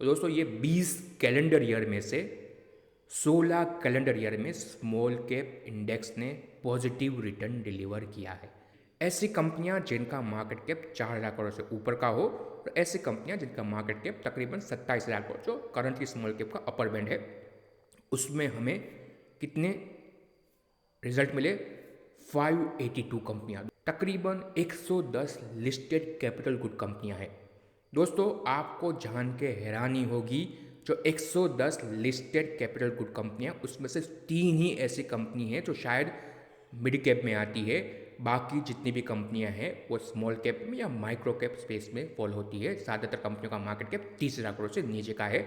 तो दोस्तों ये 20 कैलेंडर ईयर में से 16 कैलेंडर ईयर में स्मॉल कैप इंडेक्स ने पॉजिटिव रिटर्न डिलीवर किया है। ऐसी कंपनियां जिनका मार्केट कैप 4,000 करोड़ से ऊपर का हो और ऐसी कंपनियां जिनका मार्केट कैप तकरीबन 27,000 करोड़ जो करंटली स्मॉल कैप का अपर बैंड है, उसमें हमें कितने रिजल्ट मिले? 582 कंपनियां, तकरीबन 110 लिस्टेड कैपिटल गुड कंपनियां हैं। दोस्तों आपको जान के हैरानी होगी, जो 110 लिस्टेड कैपिटल गुड कंपनियां, उसमें से 3 ही ऐसी कंपनी हैं जो शायद मिड कैप में आती है। बाकी जितनी भी कंपनियां हैं वो स्मॉल कैप में या माइक्रो कैप स्पेस में फॉल होती है। ज़्यादातर कंपनियों का मार्केट कैप 30,000 करोड़ से नीचे का है।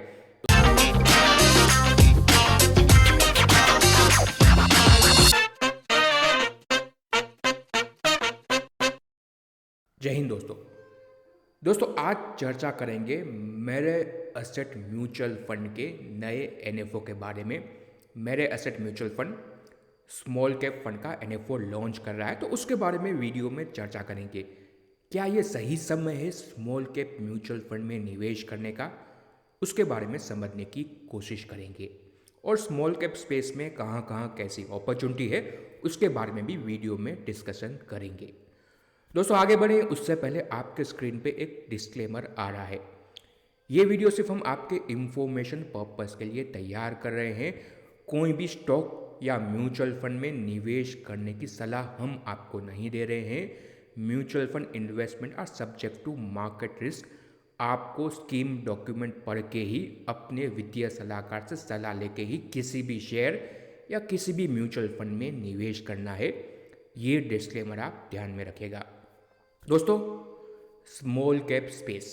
जय हिंद दोस्तों। आज चर्चा करेंगे मेरे एसेट म्यूचुअल फंड के नए एनएफओ के बारे में। मेरे asset mutual fund small cap fund का एनएफओ लॉन्च कर रहा है, तो उसके बारे में वीडियो में चर्चा करेंगे। क्या ये सही समय है स्मॉल कैप म्यूचुअल फंड में निवेश करने का? उसके बारे में समझने की कोशिश करेंगे। और स्मॉल कैप स्पेस में कहाँ कहाँ कैसी अपॉर्चुनिटी है, उसके बारे में भी वीडियो में डिस्कशन करेंगे। दोस्तों आगे बढ़े उससे पहले आपके स्क्रीन पे एक डिस्क्लेमर आ रहा है। ये वीडियो सिर्फ हम आपके इंफॉर्मेशन पर्पस के लिए तैयार कर रहे हैं। कोई भी स्टॉक या म्यूचुअल फंड में निवेश करने की सलाह हम आपको नहीं दे रहे हैं। Mutual fund investment are subject to market risk. आपको स्कीम डॉक्यूमेंट पढ़ के ही, अपने वित्तीय सलाहकार से सलाह लेके ही किसी भी शेयर या किसी भी म्यूचुअल फंड में निवेश करना है। ये डिस्क्लेमर आप ध्यान में रखिएगा। दोस्तों स्मॉल कैप स्पेस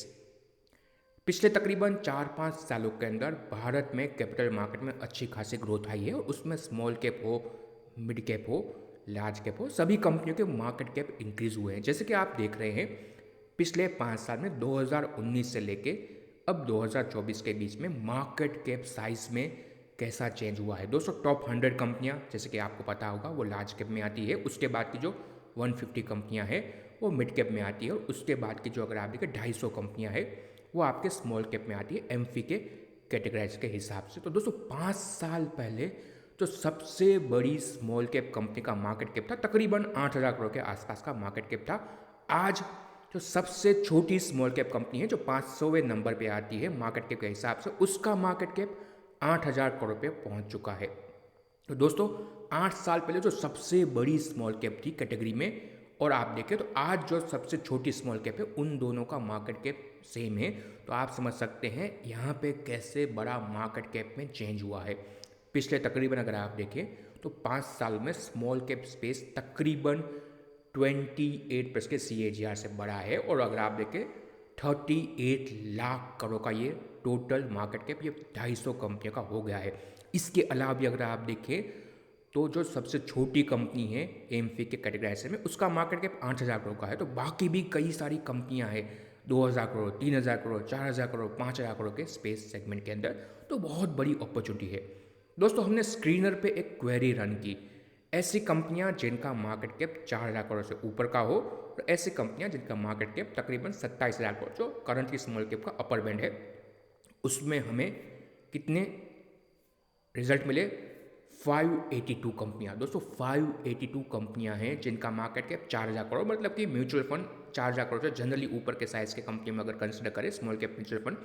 पिछले तकरीबन 4-5 सालों के अंदर भारत में कैपिटल मार्केट में अच्छी खासी ग्रोथ आई है, और उसमें स्मॉल कैप हो, मिड कैप हो, लार्ज कैप हो, सभी कंपनियों के मार्केट कैप इंक्रीज हुए हैं। जैसे कि आप देख रहे हैं पिछले 5 साल में 2019 से लेके अब 2024 के बीच में मार्केट कैप साइज में कैसा चेंज हुआ है। दोस्तों टॉप 100 कंपनियां, जैसे कि आपको पता होगा, वो लार्ज कैप में आती है। उसके बाद की जो 150 कंपनियां हैं वो मिड कैप में आती है, और उसके बाद की जो अगर आप देखें 250 कंपनियां हैं वो आपके स्मॉल कैप में आती है, एमफी के कैटेगराइज के हिसाब से। तो दोस्तों 5 साल पहले जो सबसे बड़ी स्मॉल कैप कंपनी का मार्केट कैप था तकरीबन 8,000 करोड़ के आसपास का मार्केट कैप था। आज जो सबसे छोटी स्मॉल कैप कंपनी है जो 500वें नंबर पे आती है मार्केट कैप के हिसाब से, उसका मार्केट कैप 8,000 करोड़ पे पहुंच चुका है। तो दोस्तों 8 साल पहले जो सबसे बड़ी स्मॉल कैप थी कैटेगरी में, और आप देखें तो आज जो सबसे छोटी स्मॉल कैप है, उन दोनों का मार्केट कैप सेम है। तो आप समझ सकते हैं यहाँ पे कैसे बड़ा मार्केट कैप में चेंज हुआ है। पिछले तकरीबन अगर आप देखें तो 5 साल में स्मॉल कैप स्पेस तकरीबन 28% के CAGR से बढ़ा है, और अगर आप देखें 38 लाख करोड़ का ये टोटल मार्केट कैप ये 250 कंपनियों का हो गया है। इसके अलावा भी अगर आप देखें तो जो सबसे छोटी कंपनी है एमफी के कैटेगराइजेशन में, उसका मार्केट कैप 8,000 करोड़ का है। तो बाकी भी कई सारी कंपनियां हैं 2,000 करोड़, 3,000 करोड़, 4,000 करोड़, 5,000 करोड़ के स्पेस सेगमेंट के अंदर। तो बहुत बड़ी अपॉर्चुनिटी है। दोस्तों हमने स्क्रीनर पे एक क्वेरी रन की, ऐसी कंपनियां जिनका मार्केट कैप 4,000 करोड़ से ऊपर का हो और ऐसी कंपनियां जिनका मार्केट कैप तकरीबन 27,000 करोड़ जो करंटली स्मॉल कैप का अपर बैंड है, उसमें हमें कितने रिजल्ट मिले? 582 कंपनियां। दोस्तों 582 कंपनियां हैं जिनका मार्केट कैप 4,000 करोड़, मतलब कि म्यूचुअल फंड 4,000 करोड़ से जनरली ऊपर के साइज के कंपनी में अगर कंसिडर करें, स्मॉल कैप म्यूचुअल फंड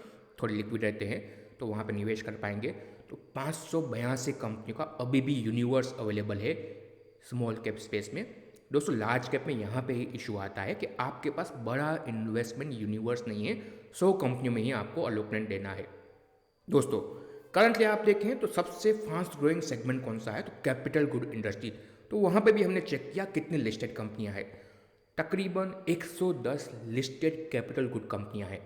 थोड़े लिक्विड रहते हैं तो वहाँ पे निवेश कर पाएंगे। तो 582 कंपनियों का अभी भी यूनिवर्स अवेलेबल है स्मॉल कैप स्पेस में। दोस्तों लार्ज कैप में यहाँ पे ही इशू आता है कि आपके पास बड़ा इन्वेस्टमेंट यूनिवर्स नहीं है, 100 कंपनियों में ही आपको अलॉटमेंट देना है। दोस्तों करंटली आप देखें तो सबसे फास्ट ग्रोइंग सेगमेंट कौन सा है, तो कैपिटल गुड इंडस्ट्री। तो वहाँ पे भी हमने चेक किया कितनी लिस्टेड कंपनियां हैं, तकरीबन 110 लिस्टेड कैपिटल गुड कंपनियां हैं।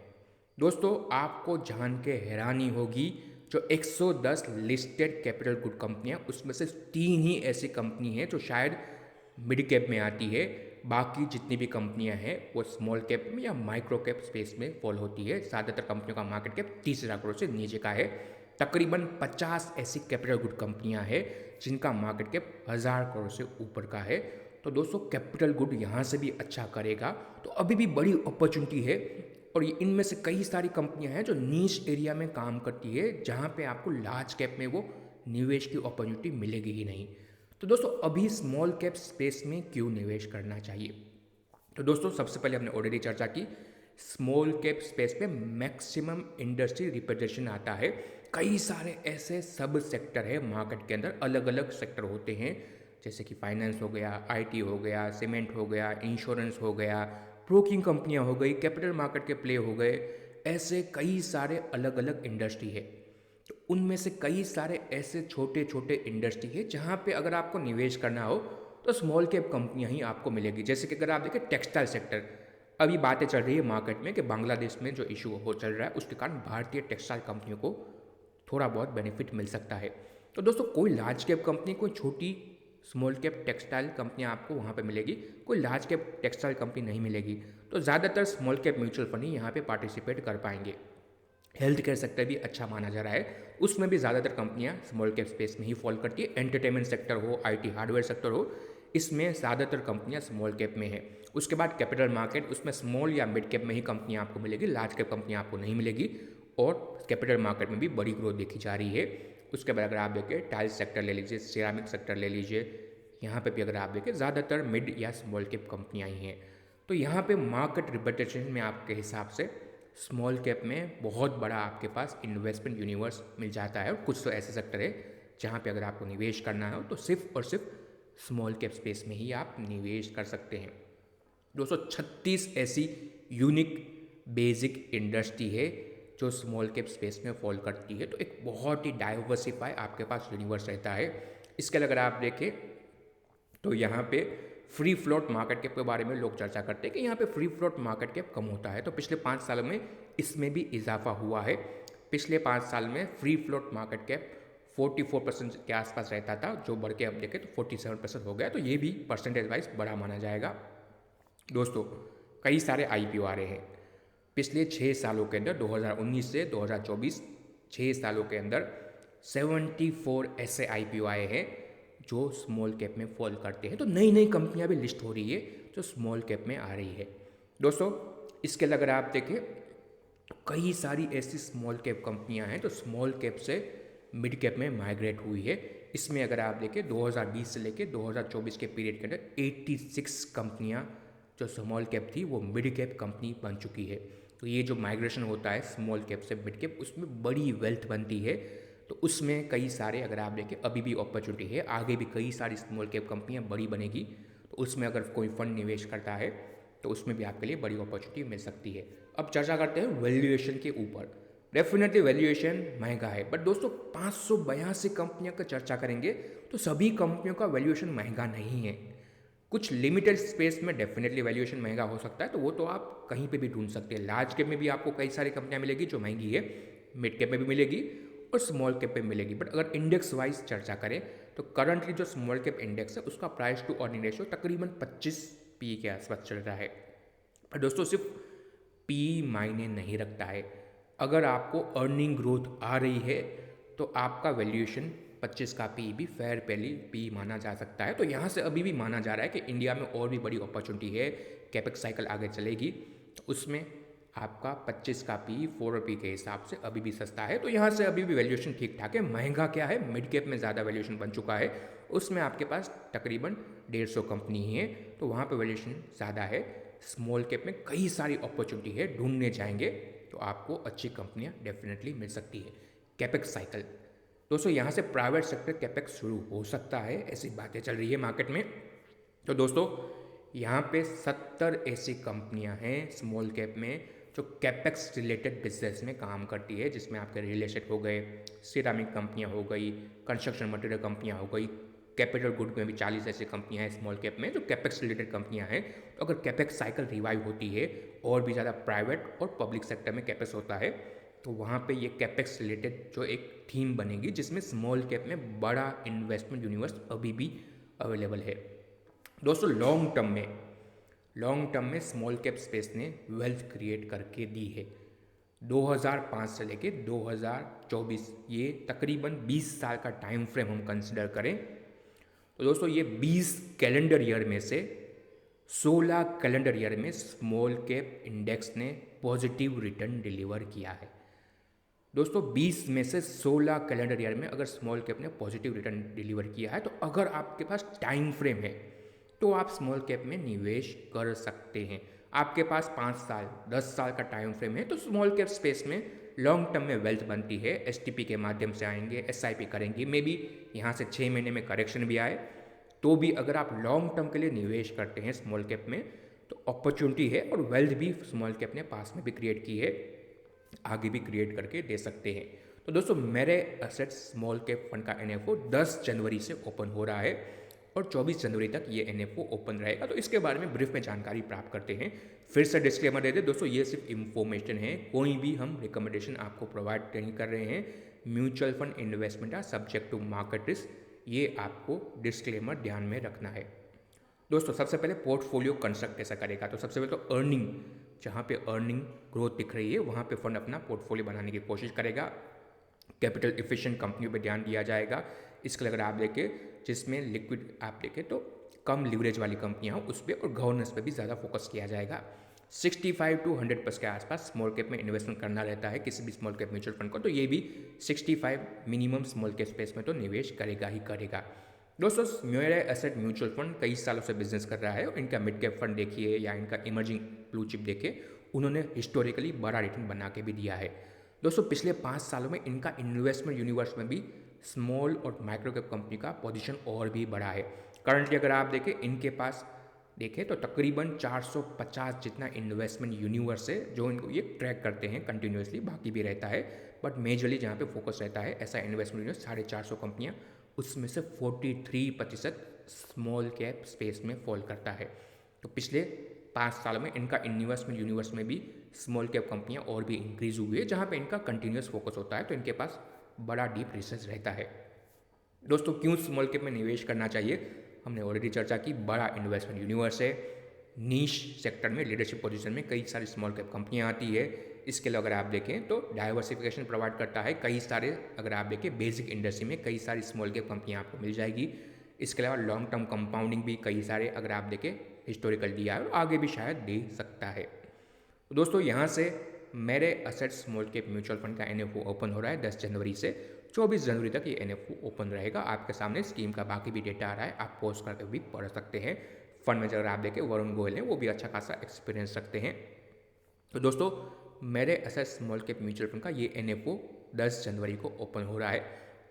दोस्तों आपको जान के हैरानी होगी, जो 110 लिस्टेड कैपिटल गुड कंपनियां, उसमें से 3 ही ऐसी कंपनी हैं जो शायद मिड कैप में आती है। बाकी जितनी भी कंपनियां हैं वो स्मॉल कैप में या माइक्रो कैप स्पेस में फॉल होती है। ज़्यादातर कंपनियों का मार्केट कैप 30,000 करोड़ से नीचे का है। तकरीबन 50 ऐसी कैपिटल गुड कंपनियां हैं जिनका मार्केट कैप 1,000 करोड़ से ऊपर का है। तो दोस्तों कैपिटल गुड यहाँ से भी अच्छा करेगा, तो अभी भी बड़ी अपॉर्चुनिटी है। और ये इनमें से कई सारी कंपनियां हैं जो नीश एरिया में काम करती है, जहां पे आपको लार्ज कैप में वो निवेश की अपॉर्चुनिटी मिलेगी ही नहीं। तो दोस्तों अभी स्मॉल कैप स्पेस में क्यों निवेश करना चाहिए? तो दोस्तों सबसे पहले हमने ऑलरेडी चर्चा की, स्मॉल कैप स्पेस पे मैक्सिमम इंडस्ट्री रिप्रेजेंटेशन आता है। कई सारे ऐसे सब सेक्टर है मार्केट के अंदर, अलग अलग सेक्टर होते हैं, जैसे कि फाइनेंस हो गया, आईटी हो गया, सीमेंट हो गया, इंश्योरेंस हो गया, ब्रोकिंग कंपनियां हो गई, कैपिटल मार्केट के प्ले हो गए। ऐसे कई सारे अलग अलग इंडस्ट्री है। तो उनमें से कई सारे ऐसे छोटे छोटे इंडस्ट्री है जहाँ पे अगर आपको निवेश करना हो तो स्मॉल कैप कंपनियां ही आपको मिलेगी। जैसे कि अगर आप देखें टेक्सटाइल सेक्टर, अभी बातें चल रही है मार्केट में कि बांग्लादेश में जो इशू हो चल रहा है उसके कारण भारतीय टेक्सटाइल कंपनियों को थोड़ा बहुत बेनिफिट मिल सकता है। तो दोस्तों कोई लार्ज कैप कंपनी, कोई छोटी स्मॉल कैप टेक्सटाइल कंपनियां आपको वहाँ पे मिलेगी, कोई लार्ज कैप टेक्सटाइल कंपनी नहीं मिलेगी। तो ज़्यादातर स्मॉल कैप म्यूचुअल फंड ही यहाँ पे पार्टिसिपेट कर पाएंगे। हेल्थ केयर सेक्टर भी अच्छा माना जा रहा है, उसमें भी ज़्यादातर कंपनियां स्मॉल कैप स्पेस में ही फॉल करती है। एंटरटेनमेंट सेक्टर हो, आईटी हार्डवेयर सेक्टर हो, इसमें ज़्यादातर कंपनियां स्मॉल कैप में है। उसके बाद कैपिटल मार्केट, उसमें स्मॉल या मिड कैप में ही कंपनियां आपको मिलेगी, लार्ज कैप कंपनियां आपको नहीं मिलेगी। और कैपिटल मार्केट में भी बड़ी ग्रोथ देखी जा रही है। उसके बाद अगर आप देखें टाइल्स सेक्टर ले लीजिए, सिरामिक सेक्टर ले लीजिए, यहाँ पे भी अगर आप देखें ज़्यादातर मिड या स्मॉल कैप कंपनियाँ ही हैं। तो यहाँ पे मार्केट रिप्रेजेंटेशन में आपके हिसाब से स्मॉल कैप में बहुत बड़ा आपके पास इन्वेस्टमेंट यूनिवर्स मिल जाता है। और कुछ तो ऐसे सेक्टर है जहाँ पे अगर आपको निवेश करना हो तो सिर्फ और सिर्फ स्मॉल कैप स्पेस में ही आप निवेश कर सकते हैं। 236 ऐसी यूनिक बेसिक इंडस्ट्री है जो स्मॉल कैप स्पेस में फॉल करती है। तो एक बहुत ही डाइवर्सिफाई आपके पास यूनिवर्स रहता है। इसके अगर आप देखें तो यहाँ पे फ्री फ्लोट मार्केट कैप के बारे में लोग चर्चा करते हैं कि यहाँ पे फ्री फ्लोट मार्केट कैप कम होता है। तो पिछले 5 सालों में इसमें भी इजाफा हुआ है। पिछले 5 साल में फ्री फ्लोट मार्केट कैप 44% के आसपास रहता था, जो बढ़ के अब देखें तो 47% हो गया। तो ये भी परसेंटेज वाइज बड़ा माना जाएगा। दोस्तों कई सारे आईपीओ आ रहे हैं पिछले 6 सालों के अंदर, 2019 से 2024 6 सालों के अंदर 74 ऐसे आईपीओ आए हैं जो स्मॉल कैप में फॉल करते हैं। तो नई नई कंपनियां भी लिस्ट हो रही है जो स्मॉल कैप में आ रही है। दोस्तों इसके अगर आप देखें तो कई सारी ऐसी स्मॉल कैप कंपनियां हैं जो स्मॉल कैप से मिड कैप में माइग्रेट हुई है। इसमें अगर आप देखें 2020 से लेकर 2024 के पीरियड के अंदर 86 कंपनियां जो स्मॉल कैप थी वो मिड कैप कंपनी बन चुकी है। तो ये जो माइग्रेशन होता है स्मॉल कैप से मिड कैप, उसमें बड़ी वेल्थ बनती है। तो उसमें कई सारे अगर आप देखें अभी भी अपॉर्चुनिटी है, आगे भी कई सारी स्मॉल कैप कंपनियां बड़ी बनेगी। तो उसमें अगर कोई फंड निवेश करता है तो उसमें भी आपके लिए बड़ी अपॉर्चुनिटी मिल सकती है। अब चर्चा करते हैं वैल्यूएशन के ऊपर। डेफिनेटली वैल्यूएशन महंगा है, बट दोस्तों 582 कंपनियों का चर्चा करेंगे तो सभी कंपनियों का वैल्यूएशन महंगा नहीं है। कुछ लिमिटेड स्पेस में डेफिनेटली वैल्यूएशन महंगा हो सकता है, तो वो तो आप कहीं पे भी ढूंढ सकते हैं। लार्ज कैप में भी आपको कई सारी कंपनियां मिलेगी जो महंगी है, मिड कैप में भी मिलेगी और स्मॉल कैप में मिलेगी। बट अगर इंडेक्स वाइज चर्चा करें तो करंटली जो स्मॉल कैप इंडेक्स है उसका प्राइस टू अर्निंग रेशियो तकरीबन 25 पी के आसपास चल रहा है। पर दोस्तों सिर्फ पी मायने नहीं रखता है। अगर आपको अर्निंग ग्रोथ आ रही है तो आपका वैल्यूएशन 25 का पी भी फेयर पहली पी माना जा सकता है। तो यहाँ से अभी भी माना जा रहा है कि इंडिया में और भी बड़ी अपॉर्चुनिटी है, कैपेक्स साइकिल आगे चलेगी तो उसमें आपका 25 का पी 4 रुपये के हिसाब से अभी भी सस्ता है। तो यहाँ से अभी भी वैल्यूएशन ठीक ठाक है। महंगा क्या है, मिड कैप में ज़्यादा वैल्यूएशन बन चुका है, उसमें आपके पास तकरीबन 150 कंपनी ही है, तो वहाँ पे वैल्यूएशन ज़्यादा है। स्मॉल कैप में कई सारी अपॉर्चुनिटी है, ढूंढने जाएंगे तो आपको अच्छी कंपनियाँ डेफिनेटली मिल सकती है। कैपेक्स साइकिल दोस्तों, यहाँ से प्राइवेट सेक्टर कैपेक्स शुरू हो सकता है, ऐसी बातें चल रही है मार्केट में। तो दोस्तों यहाँ पे 70 ऐसी कंपनियाँ हैं स्मॉल कैप में जो कैपेक्स रिलेटेड बिजनेस में काम करती है, जिसमें आपके रियल एस्टेट हो गए, सिरामिक कंपनियाँ हो गई, कंस्ट्रक्शन मटेरियल कंपनियाँ हो गई, कैपिटल गुड में भी 40 ऐसी कंपनियाँ हैं स्मॉल कैप में जो कैपेक्स रिलेटेड कंपनियाँ हैं। तो अगर कैपेक्स साइकिल रिवाइव होती है और भी ज़्यादा प्राइवेट और पब्लिक सेक्टर में कैपेक्स होता है तो वहाँ पे ये कैपेक्स रिलेटेड जो एक थीम बनेगी जिसमें स्मॉल कैप में बड़ा इन्वेस्टमेंट यूनिवर्स अभी भी अवेलेबल है। दोस्तों लॉन्ग टर्म में स्मॉल कैप स्पेस ने वेल्थ क्रिएट करके दी है। 2005 से लेके 2024 ये तकरीबन 20 साल का टाइम फ्रेम हम कंसिडर करें तो दोस्तों ये 20 कैलेंडर ईयर में से 16 कैलेंडर ईयर में स्मॉल कैप इंडेक्स ने पॉजिटिव रिटर्न डिलीवर किया है। दोस्तों 20 में से 16 कैलेंडर ईयर में अगर स्मॉल कैप ने पॉजिटिव रिटर्न डिलीवर किया है, तो अगर आपके पास टाइम फ्रेम है तो आप स्मॉल कैप में निवेश कर सकते हैं। आपके पास 5 साल 10 साल का टाइम फ्रेम है तो स्मॉल कैप स्पेस में लॉन्ग टर्म में वेल्थ बनती है। एसटीपी के माध्यम से आएंगे, एसआईपी करेंगे, मे बी यहाँ से 6 महीने में करेक्शन भी आए, तो भी अगर आप लॉन्ग टर्म के लिए निवेश करते हैं स्मॉल कैप में तो अपॉर्चुनिटी है और वेल्थ भी स्मॉल कैप ने पास में भी क्रिएट की है, आगे भी क्रिएट करके दे सकते हैं। तो दोस्तों मेरे एसेट स्मॉल कैप फंड का एनएफओ 10 जनवरी से ओपन हो रहा है और 24 जनवरी तक ये एनएफओ ओपन रहेगा। तो इसके बारे में ब्रीफ में जानकारी प्राप्त करते हैं। फिर से डिस्क्लेमर दे दें दोस्तों, ये सिर्फ इंफॉर्मेशन है, कोई भी हम रिकमेंडेशन आपको प्रोवाइड नहीं कर रहे हैं। Mutual fund investment are subject to market risk, ये आपको डिस्क्लेमर ध्यान में रखना है। दोस्तों सबसे पहले पोर्टफोलियो कंस्ट्रक्ट कैसा करेगा, तो सबसे पहले तो अर्निंग, जहाँ पे अर्निंग ग्रोथ दिख रही है वहाँ पे फंड अपना पोर्टफोलियो बनाने की कोशिश करेगा। कैपिटल एफिशिएंट कंपनियों पे ध्यान दिया जाएगा। इसके लिए अगर आप देखें जिसमें लिक्विड आप देखें तो कम लिवरेज वाली कंपनियाँ हो उस पर, और गवर्नेंस पे भी ज़्यादा फोकस किया जाएगा। 65 to 100% के आसपास स्मॉल कैप में इन्वेस्टमेंट करना रहता है किसी भी स्मॉल कैप म्यूचुअल फंड को, तो ये भी 65 मिनिमम स्मॉल कैप स्पेस में तो निवेश करेगा ही करेगा। दोस्तों मेरे एसेट म्यूचुअल फंड कई सालों से बिजनेस कर रहा है और इनका मिड कैप फंड देखिए या इनका इमर्जिंग ब्लू चिप देखिए, उन्होंने हिस्टोरिकली बड़ा रिटर्न बना के भी दिया है। दोस्तों पिछले 5 सालों में इनका इन्वेस्टमेंट यूनिवर्स में भी स्मॉल और माइक्रो कैप कंपनी का पोजीशन और भी बढ़ा है। करंटली अगर आप देखें इनके पास देखें तो तकरीबन 450 जितना इन्वेस्टमेंट यूनिवर्स है जो इनको ये ट्रैक करते हैं कंटिन्यूसली, बाकी भी रहता है बट मेजरली जहाँ पे फोकस रहता है ऐसा इन्वेस्टमेंट यूनिवर्स 450 कंपनियाँ, उसमें से 43% स्मॉल कैप स्पेस में फॉल करता है। तो पिछले 5 सालों में इनका इन्वेस्टमेंट यूनिवर्स में भी स्मॉल कैप कंपनियां और भी इंक्रीज हुई है, जहां पे इनका कंटिन्यूस फोकस होता है, तो इनके पास बड़ा डीप रिसर्च रहता है। दोस्तों क्यों स्मॉल कैप में निवेश करना चाहिए, हमने ऑलरेडी चर्चा की, बड़ा इन्वेस्टमेंट यूनिवर्स है, नीश सेक्टर में लीडरशिप पोजीशन में कई सारी स्मॉल कैप कंपनियां आती है। इसके अलावा अगर आप देखें तो डाइवर्सिफिकेशन प्रोवाइड करता है, कई सारे अगर आप देखें बेसिक इंडस्ट्री में कई सारी स्मॉल कैप कंपनियां आपको मिल जाएगी। इसके अलावा लॉन्ग टर्म कंपाउंडिंग भी कई सारे अगर आप देखें हिस्टोरिकल दिया है और आगे भी शायद दे सकता है। तो दोस्तों यहाँ से मेरे asset small cap mutual fund का एनएफओ ओपन हो रहा है 10 जनवरी से 24 जनवरी तक ये एनएफओ ओपन रहेगा। आपके सामने स्कीम का बाकी भी डेटा आ रहा है, आप पोस्ट करके भी पढ़ सकते हैं। फंड में अगर आप देखें वरुण गोयल हैं, वो भी अच्छा खासा एक्सपीरियंस रखते हैं। तो दोस्तों मेरे asset small cap mutual fund का ये एनएफओ 10 जनवरी को ओपन हो रहा है।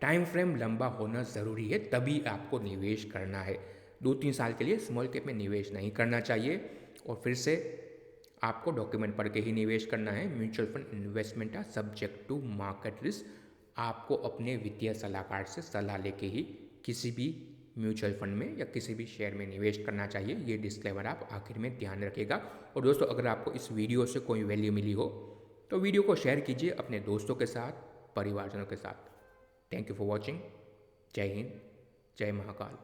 टाइम फ्रेम लंबा होना ज़रूरी है, तभी आपको निवेश करना है। 2-3 साल के लिए स्मॉल कैप में निवेश नहीं करना चाहिए और फिर से आपको डॉक्यूमेंट पढ़ के ही निवेश करना है। Mutual fund investment are subject to market risk, आपको अपने वित्तीय सलाहकार से सलाह लेके ही किसी भी म्यूचुअल फंड में या किसी भी शेयर में निवेश करना चाहिए। ये डिस्क्लेमर आप आखिर में ध्यान रखिएगा। और दोस्तों अगर आपको इस वीडियो से कोई वैल्यू मिली हो तो वीडियो को शेयर कीजिए अपने दोस्तों के साथ, परिवारजनों के साथ। Thank you for watching. जय हिंद, जय महाकाल।